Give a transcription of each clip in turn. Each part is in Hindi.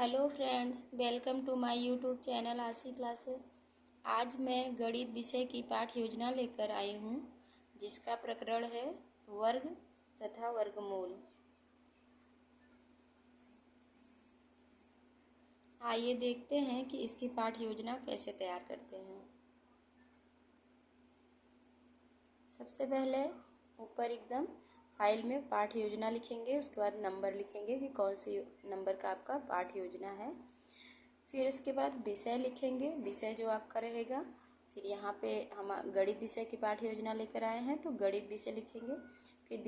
Hello friends, welcome to my YouTube channel Aashi classes. आज मैं गणित विषय की पाठ योजना लेकर आई हूँ, जिसका प्रकरण है वर्ग तथा वर्गमूल। आइए देखते हैं कि इसकी पाठ योजना कैसे तैयार करते हैं। सबसे पहले ऊपर एकदम फाइल में पाठ योजना लिखेंगे, उसके बाद नंबर लिखेंगे कि कौन सी नंबर का आपका पाठ योजना है। फिर उसके बाद विषय लिखेंगे, विषय जो आपका रहेगा। फिर यहाँ पे हम गणित विषय की पाठ योजना लेकर आए हैं तो गणित विषय लिखेंगे। फिर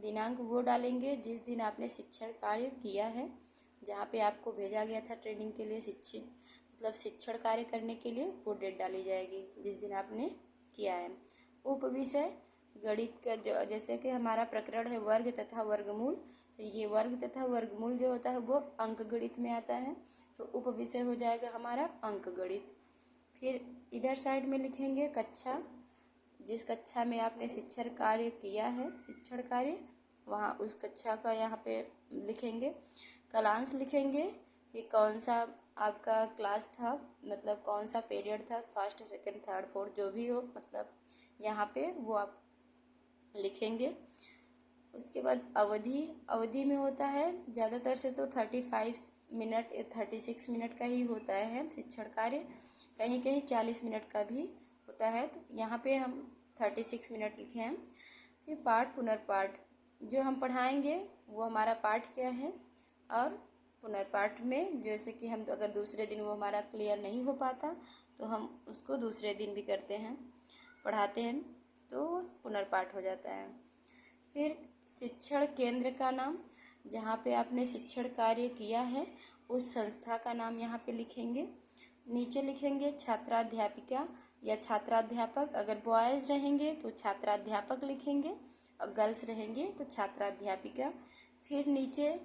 दिनांक वो डालेंगे जिस दिन आपने शिक्षण कार्य किया है, जहाँ पे आपको भेजा गया था ट्रेनिंग के लिए, शिक्षण कार्य करने के लिए वो डेट डाली जाएगी जिस दिन आपने किया है। उप विषय गणित का जैसे कि हमारा प्रकरण है वर्ग तथा वर्गमूल, तो ये वर्ग तथा वर्गमूल जो होता है वो अंक गणित में आता है, तो उप विषय हो जाएगा हमारा अंक गणित। फिर इधर साइड में लिखेंगे कक्षा, जिस कक्षा में आपने शिक्षण कार्य किया है, शिक्षण कार्य वहाँ उस कक्षा का यहाँ पे लिखेंगे। कलांश लिखेंगे कि कौन सा आपका क्लास था, मतलब कौन सा पीरियड था, फर्स्ट सेकंड थर्ड फोर्थ जो भी हो, मतलब यहाँ पे वो आप लिखेंगे। उसके बाद अवधि में होता है ज़्यादातर से तो 35 मिनट 36 मिनट का ही होता है शिक्षण कार्य, कहीं कहीं 40 मिनट का भी होता है, तो यहाँ पे हम 36 मिनट लिखे हैं। फिर पाठ पुनर्पाठ जो हम पढ़ाएंगे वो हमारा पाठ क्या है, और पुनर्पाठ में जैसे कि हम अगर दूसरे दिन वो हमारा क्लियर नहीं हो पाता तो हम उसको दूसरे दिन भी करते हैं, पढ़ाते हैं, तो पुनर्पाठ हो जाता है। फिर शिक्षण केंद्र का नाम, जहाँ पे आपने शिक्षण कार्य किया है उस संस्था का नाम यहाँ पे लिखेंगे। नीचे लिखेंगे छात्राध्यापिका या छात्राध्यापक, अगर बॉयज़ रहेंगे तो छात्राध्यापक लिखेंगे और गर्ल्स रहेंगे तो छात्राध्यापिका। फिर नीचे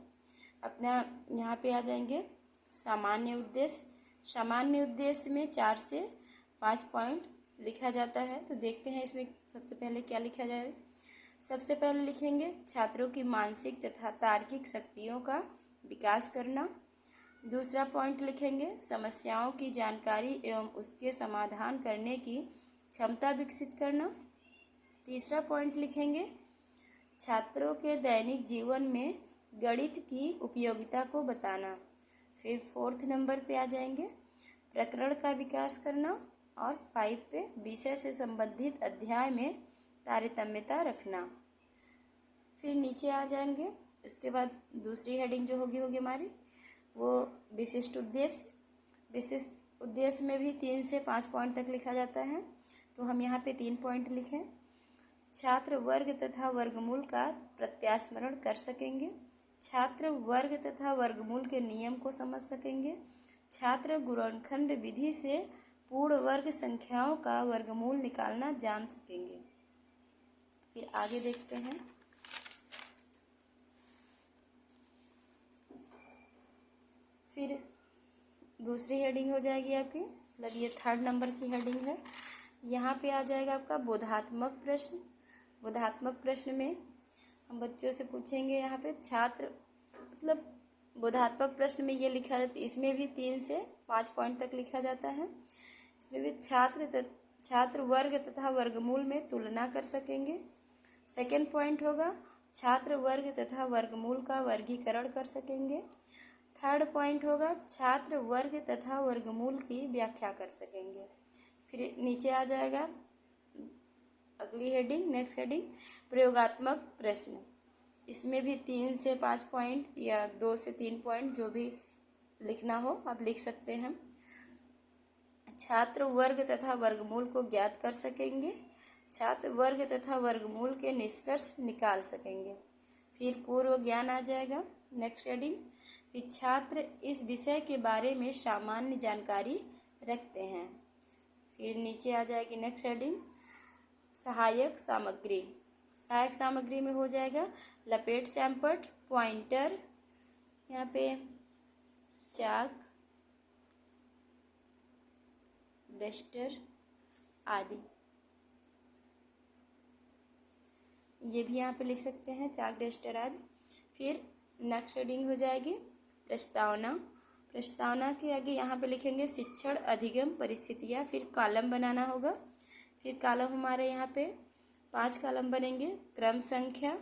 अपना यहाँ पे आ जाएंगे सामान्य उद्देश्य में 4 से 5 पॉइंट लिखा जाता है, तो देखते हैं इसमें सबसे पहले क्या लिखा जाए। सबसे पहले लिखेंगे छात्रों की मानसिक तथा तार्किक शक्तियों का विकास करना। दूसरा पॉइंट लिखेंगे समस्याओं की जानकारी एवं उसके समाधान करने की क्षमता विकसित करना। तीसरा पॉइंट लिखेंगे छात्रों के दैनिक जीवन में गणित की उपयोगिता को बताना। फिर 4th नंबर पे आ जाएंगे प्रकरण का विकास करना, और 5 पे विषय से संबंधित अध्याय में तारतम्यता रखना। फिर नीचे आ जाएंगे, उसके बाद दूसरी हेडिंग जो होगी हमारी वो विशिष्ट उद्देश्य में भी 3 से 5 पॉइंट तक लिखा जाता है, तो हम यहाँ पे 3 पॉइंट लिखें। छात्र वर्ग तथा वर्गमूल का प्रत्यास्मरण कर सकेंगे, छात्र वर्ग तथा वर्गमूल के नियम को समझ सकेंगे, छात्र गुणनखंड विधि से पूर्ण वर्ग संख्याओं का वर्गमूल निकालना जान सकेंगे। फिर आगे देखते हैं। फिर दूसरी हेडिंग हो जाएगी आपकी, मतलब ये 3rd नंबर की हेडिंग है। यहाँ पे आ जाएगा आपका बोधात्मक प्रश्न। बोधात्मक प्रश्न में हम बच्चों से पूछेंगे, यहाँ पे छात्र मतलब बोधात्मक प्रश्न में ये लिखा जाता है, इसमें भी 3 से 5 पॉइंट तक लिखा जाता है। इसमें भी छात्र वर्ग तथा वर्गमूल में तुलना कर सकेंगे। सेकेंड पॉइंट होगा छात्र वर्ग तथा वर्गमूल का वर्गीकरण कर सकेंगे। 3rd पॉइंट होगा छात्र वर्ग तथा वर्गमूल की व्याख्या कर सकेंगे। फिर नीचे आ जाएगा अगली हेडिंग, नेक्स्ट हेडिंग प्रयोगात्मक प्रश्न। इसमें भी 3 से 5 पॉइंट या 2 से 3 पॉइंट जो भी लिखना हो आप लिख सकते हैं। छात्र वर्ग तथा वर्गमूल को ज्ञात कर सकेंगे, छात्र वर्ग तथा वर्गमूल के निष्कर्ष निकाल सकेंगे। फिर पूर्व ज्ञान आ जाएगा, नेक्स्ट हेडिंग कि छात्र इस विषय के बारे में सामान्य जानकारी रखते हैं। फिर नीचे आ जाएगी नेक्स्ट हेडिंग सहायक सामग्री में हो जाएगा लपेट सैंपट, पॉइंटर, यहाँ पे चाक, डस्टर आदि, ये भी यहाँ पे लिख सकते हैं चाक डस्टर आदि। फिर नेक्स्ट हेडिंग हो जाएगी प्रस्तावना, प्रस्तावना के आगे यहाँ पे लिखेंगे शिक्षण अधिगम परिस्थितियाँ, फिर कॉलम बनाना होगा। फिर कॉलम हमारे यहाँ पे 5 कॉलम बनेंगे। क्रम संख्या,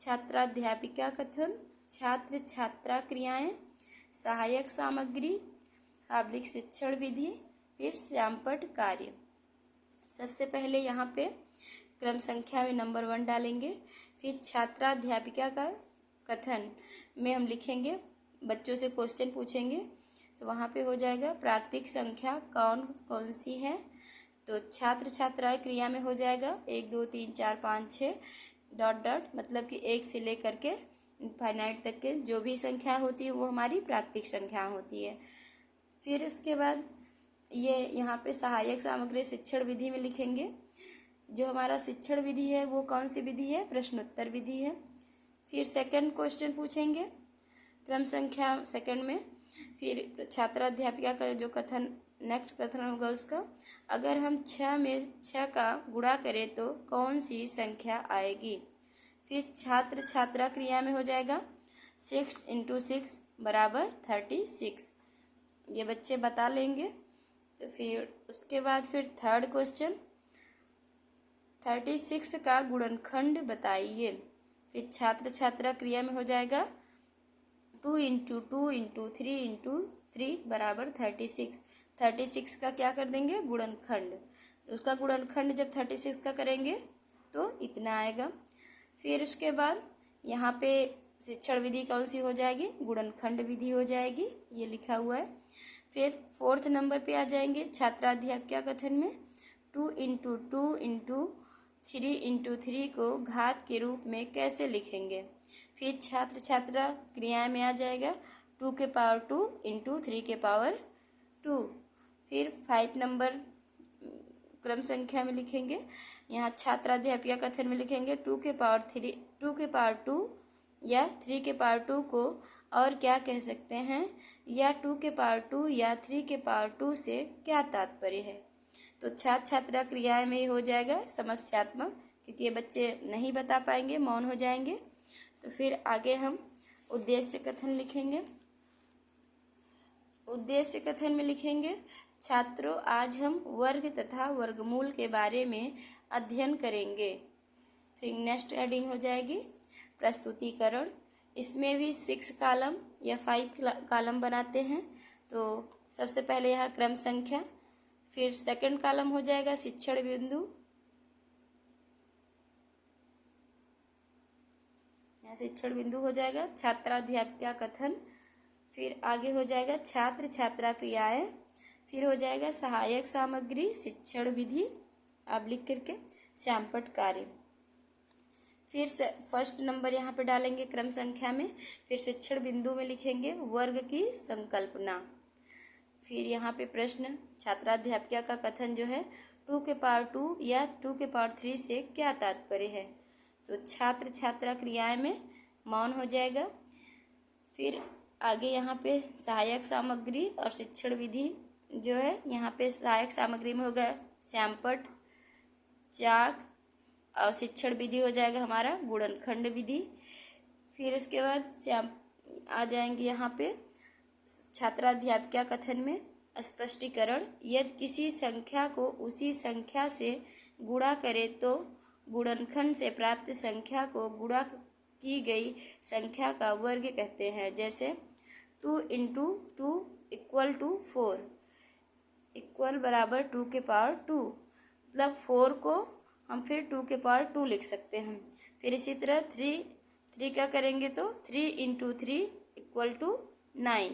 छात्राध्यापिका कथन, छात्र छात्रा क्रियाएं, सहायक सामग्री, आबलिक शिक्षण विधि, फिर श्यामपट्ट कार्य। सबसे पहले यहाँ पे क्रम संख्या में नंबर 1 डालेंगे। फिर छात्राध्यापिका का कथन में हम लिखेंगे, बच्चों से क्वेश्चन पूछेंगे, तो वहाँ पे हो जाएगा प्राकृतिक संख्या कौन कौन सी है। तो छात्र छात्राएं क्रिया में हो जाएगा 1 2 3 4 5 6 डॉट डॉट, मतलब कि 1 से लेकर के इनफाइनाइट तक के जो भी संख्या होती है वो हमारी प्राकृतिक संख्या होती है। फिर उसके बाद ये यहाँ पे सहायक सामग्री शिक्षण विधि में लिखेंगे। जो हमारा शिक्षण विधि है वो कौन सी विधि है? प्रश्नोत्तर विधि है। फिर सेकंड क्वेश्चन पूछेंगे क्रम संख्या सेकंड में। फिर छात्राध्यापिका का जो कथन नेक्स्ट कथन होगा उसका, अगर हम 6 में 6 का गुणा करें तो कौन सी संख्या आएगी। फिर छात्र छात्रा क्रिया में हो जाएगा 6 × 6 = 36, ये बच्चे बता लेंगे। तो फिर उसके बाद फिर थर्ड क्वेश्चन, 36 का गुणनखंड बताइए। फिर छात्र छात्रा क्रिया में हो जाएगा 2 × 2 × 3 × 3 = 36। 36 का क्या कर देंगे? गुणनखंड। तो उसका गुणनखंड जब 36 का करेंगे तो इतना आएगा। फिर उसके बाद यहाँ पे शिक्षण विधि कौन सी हो जाएगी? गुणनखंड विधि हो जाएगी, ये लिखा हुआ है। फिर 4th नंबर पे आ जाएंगे छात्राध्यापिका कथन में 2 × 2 × 3 × 3 को घात के रूप में कैसे लिखेंगे। फिर छात्र छात्रा क्रिया में आ जाएगा 2 के पावर 2 × 3 के पावर 2। फिर 5 नंबर क्रम संख्या में लिखेंगे, यहाँ छात्राध्यापिका कथन में लिखेंगे 2 के पावर 2 या 3 के पावर 2 को और क्या कह सकते हैं, या 2 के पावर 2 या 3 के पावर 2 से क्या तात्पर्य है। तो छात्र छात्रा क्रिया में हो जाएगा समस्यात्मक, क्योंकि ये बच्चे नहीं बता पाएंगे, मौन हो जाएंगे। तो फिर आगे हम उद्देश्य कथन लिखेंगे। उद्देश्य कथन में लिखेंगे, छात्रों आज हम वर्ग तथा वर्गमूल के बारे में अध्ययन करेंगे। फिर नेक्स्ट हेडिंग हो जाएगी प्रस्तुतिकरण। इसमें भी 6 कॉलम या 5 कॉलम बनाते हैं। तो सबसे पहले यहाँ क्रम संख्या, फिर सेकंड कॉलम हो जाएगा शिक्षण बिंदु, यहाँ शिक्षण बिंदु हो जाएगा छात्राध्यापिका कथन। फिर आगे हो जाएगा छात्र छात्रा क्रियाएं, फिर हो जाएगा सहायक सामग्री शिक्षण विधि, आप लिख करके श्यामपट्ट कार्य। फिर फर्स्ट नंबर यहाँ पे डालेंगे क्रम संख्या में। फिर शिक्षण बिंदु में लिखेंगे वर्ग की संकल्पना। फिर यहाँ पे प्रश्न, छात्राध्यापिका का कथन जो है 2 के पावर 2 या 2 के पावर 3 से क्या तात्पर्य है। तो छात्र छात्रा क्रियाएं में मौन हो जाएगा। फिर आगे यहाँ पे सहायक सामग्री और शिक्षण विधि जो है, यहाँ पे सहायक सामग्री में होगा श्यामपट्ट, चाक, और शिक्षण विधि हो जाएगा हमारा गुणनखंड विधि। फिर उसके बाद आ जाएंगे यहाँ पे छात्राध्यापिका कथन में स्पष्टीकरण, यदि किसी संख्या को उसी संख्या से गुणा करें तो गुणनखंड से प्राप्त संख्या को गुणा की गई संख्या का वर्ग कहते हैं। जैसे 2 × 2 = 4 इक्वल बराबर 2 के पावर 2, मतलब 4 को हम फिर 2 के पावर 2 लिख सकते हैं। फिर इसी तरह 3 क्या करेंगे तो 3 × 3 = 9,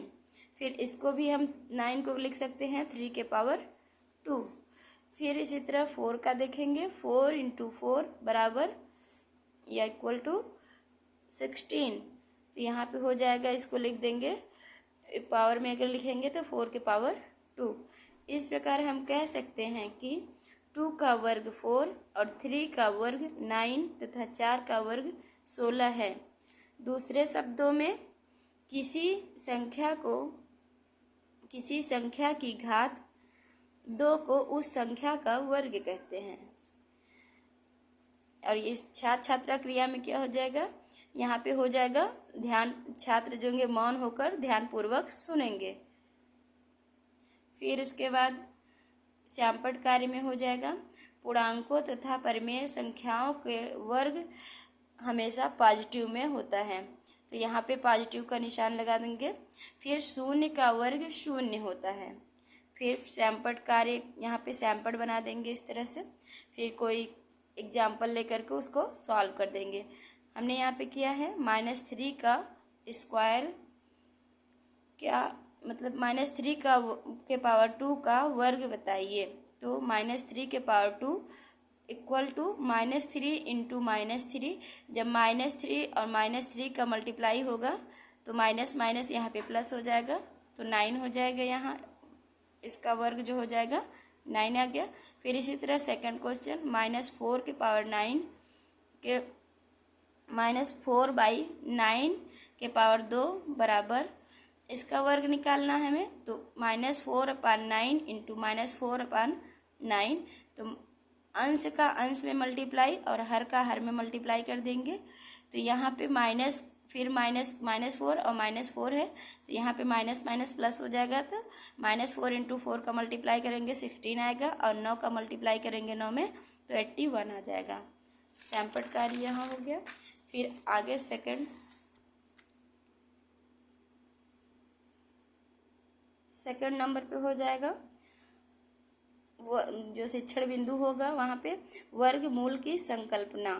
फिर इसको भी हम 9 को लिख सकते हैं 3 के पावर 2। फिर इसी तरह 4 का देखेंगे 4 × 4 बराबर या = 16, तो यहाँ पे हो जाएगा, इसको लिख देंगे पावर में अगर लिखेंगे तो 4 के पावर 2। इस प्रकार हम कह सकते हैं कि 2 का वर्ग 4 और 3 का वर्ग 9 तथा 4 का वर्ग 16 है। दूसरे शब्दों में किसी संख्या की घात 2 को उस संख्या का वर्ग कहते हैं। और इस छात्र क्रिया में क्या हो जाएगा, यहाँ पे हो जाएगा ध्यान, छात्र जो होंगे मौन होकर ध्यानपूर्वक सुनेंगे। फिर उसके बाद श्यामपट्ट कार्य में हो जाएगा पूर्णांकों तथा परिमेय संख्याओं के वर्ग हमेशा पॉजिटिव में होता है, तो यहाँ पे पॉजिटिव का निशान लगा देंगे। फिर शून्य का वर्ग शून्य होता है। फिर श्यामपट्ट कार्य, यहाँ पे श्यामपट्ट बना देंगे इस तरह से। फिर कोई एग्जाम्पल लेकर के उसको सॉल्व कर देंगे। हमने यहाँ पे किया है -3 का स्क्वायर, क्या मतलब -3 का के पावर 2 का वर्ग बताइए। तो -3 के पावर 2 इक्वल टू -3 इंटू -3। जब -3 और -3 का मल्टीप्लाई होगा तो माइनस माइनस यहाँ पे प्लस हो जाएगा, तो 9 हो जाएगा। यहाँ इसका वर्ग जो हो जाएगा 9 आ गया। फिर इसी तरह सेकंड क्वेश्चन -4 के पावर 9 के -4/9 के पावर 2 बराबर, इसका वर्ग निकालना है हमें। तो -4/9 इंटू -4/9, तो अंश का अंश में मल्टीप्लाई और हर का हर में मल्टीप्लाई कर देंगे। तो यहाँ पे माइनस, फिर -4 और -4 है, तो यहाँ पे माइनस माइनस प्लस हो जाएगा। तो -4 इंटू 4 का मल्टीप्लाई करेंगे 16 आएगा, और 9 का मल्टीप्लाई करेंगे 9 में तो 81 आ जाएगा। श्यामपट्ट कार्य यहाँ हो गया। फिर आगे सेकंड नंबर पे हो जाएगा वो जो शिक्षण बिंदु होगा वहाँ पे वर्गमूल की संकल्पना।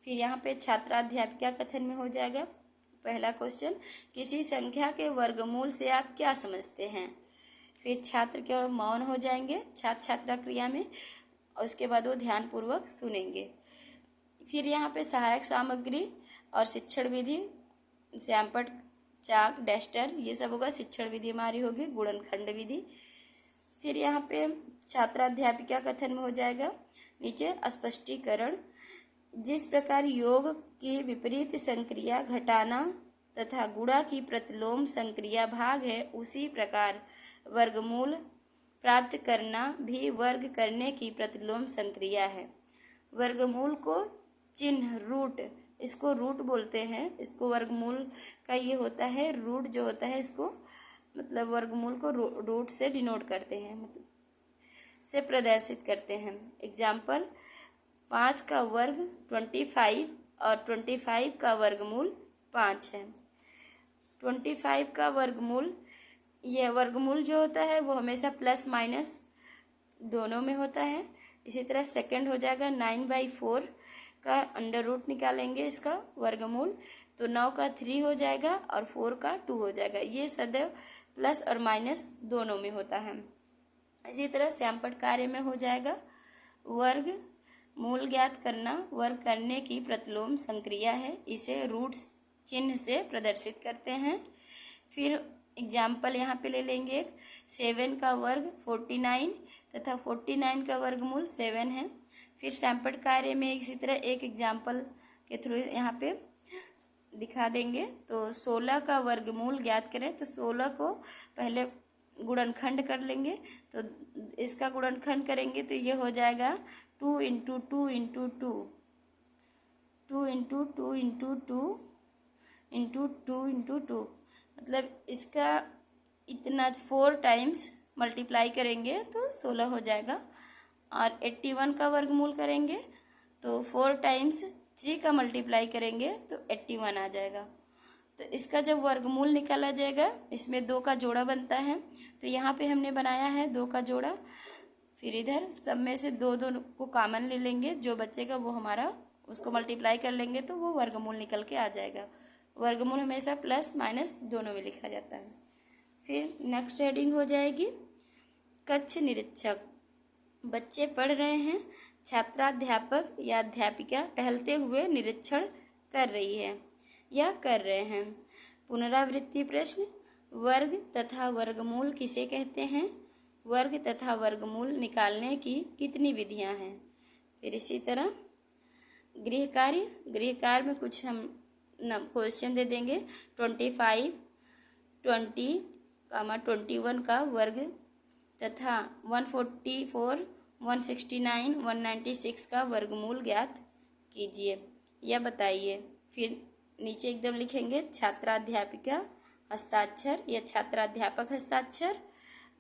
फिर यहाँ पे छात्राध्यापिका कथन में हो जाएगा पहला क्वेश्चन, किसी संख्या के वर्गमूल से आप क्या समझते हैं। फिर छात्र के मौन हो जाएंगे छात्र छात्रा क्रिया में, और उसके बाद वो ध्यानपूर्वक सुनेंगे। फिर यहाँ पे सहायक सामग्री और शिक्षण विधि, श्यामपट्ट, चाक, डस्टर, ये सब होगा। शिक्षण विधि हमारी होगी गुणनखंड विधि। फिर यहाँ पे छात्राध्यापिका कथन में हो जाएगा नीचे स्पष्टीकरण, जिस प्रकार योग की विपरीत संक्रिया घटाना तथा गुणा की प्रतिलोम संक्रिया भाग है, उसी प्रकार वर्गमूल प्राप्त करना भी वर्ग करने की प्रतिलोम संक्रिया है। वर्गमूल को चिन्ह रूट, इसको रूट बोलते हैं, इसको वर्गमूल का ये होता है रूट जो होता है, इसको मतलब वर्गमूल को रूट से डिनोट करते हैं, मतलब से प्रदर्शित करते हैं। एग्जाम्पल, 5 का वर्ग 25 और 25 का वर्गमूल 5 है। 25 का वर्गमूल, यह वर्गमूल जो होता है वो हमेशा प्लस माइनस दोनों में होता है। इसी तरह सेकंड हो जाएगा 9/4 का अंडर रूट निकालेंगे इसका वर्गमूल, तो 9 का 3 हो जाएगा और 4 का 2 हो जाएगा। ये सदैव प्लस और माइनस दोनों में होता है। इसी तरह श्यामपट्ट कार्य में हो जाएगा वर्ग मूल ज्ञात करना वर्ग करने की प्रतिलोम संक्रिया है, इसे रूट्स चिन्ह से प्रदर्शित करते हैं। फिर एग्जाम्पल यहाँ पे ले लेंगे, 7 का वर्ग 49 तथा 49 का वर्गमूल 7 है। फिर श्यामपट्ट कार्य में इसी तरह एक एग्जाम्पल के थ्रू यहाँ पे दिखा देंगे। तो 16 का वर्गमूल ज्ञात करें, तो 16 को पहले गुणनखंड कर लेंगे, तो इसका गुणनखंड करेंगे तो ये हो जाएगा 2 into 2 into 2, 2 into 2 into 2 into 2 into 2, मतलब इसका इतना 4 टाइम्स मल्टीप्लाई करेंगे तो 16 हो जाएगा। और 81 का वर्गमूल करेंगे तो 4 टाइम्स 3 का मल्टीप्लाई करेंगे तो 81 आ जाएगा। तो इसका जब वर्गमूल निकाला जाएगा, इसमें 2 का जोड़ा बनता है, तो यहाँ पे हमने बनाया है 2 का जोड़ा। फिर इधर सब में से 2 को कॉमन ले लेंगे, जो बचेगा वो हमारा उसको मल्टीप्लाई कर लेंगे तो वो वर्गमूल निकल के आ जाएगा। वर्गमूल हमेशा प्लस माइनस दोनों में लिखा जाता है। फिर नेक्स्ट हेडिंग हो जाएगी कक्ष निरीक्षक। बच्चे पढ़ रहे हैं, छात्राध्यापक या अध्यापिका टहलते हुए निरीक्षण कर रही है या कर रहे हैं। पुनरावृत्ति प्रश्न, वर्ग तथा वर्गमूल किसे कहते हैं? वर्ग तथा वर्गमूल निकालने की कितनी विधियां हैं? फिर इसी तरह गृह कार्य में कुछ हम क्वेश्चन दे देंगे। 25, 20, 21 का वर्ग तथा 144, 169, 196 का वर्गमूल ज्ञात कीजिए या बताइए। फिर नीचे एकदम लिखेंगे छात्राध्यापिका हस्ताक्षर या छात्राध्यापक हस्ताक्षर,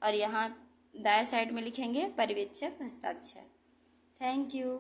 और यहाँ दाएं साइड में लिखेंगे पर्यवेक्षक हस्ताक्षर। Thank you.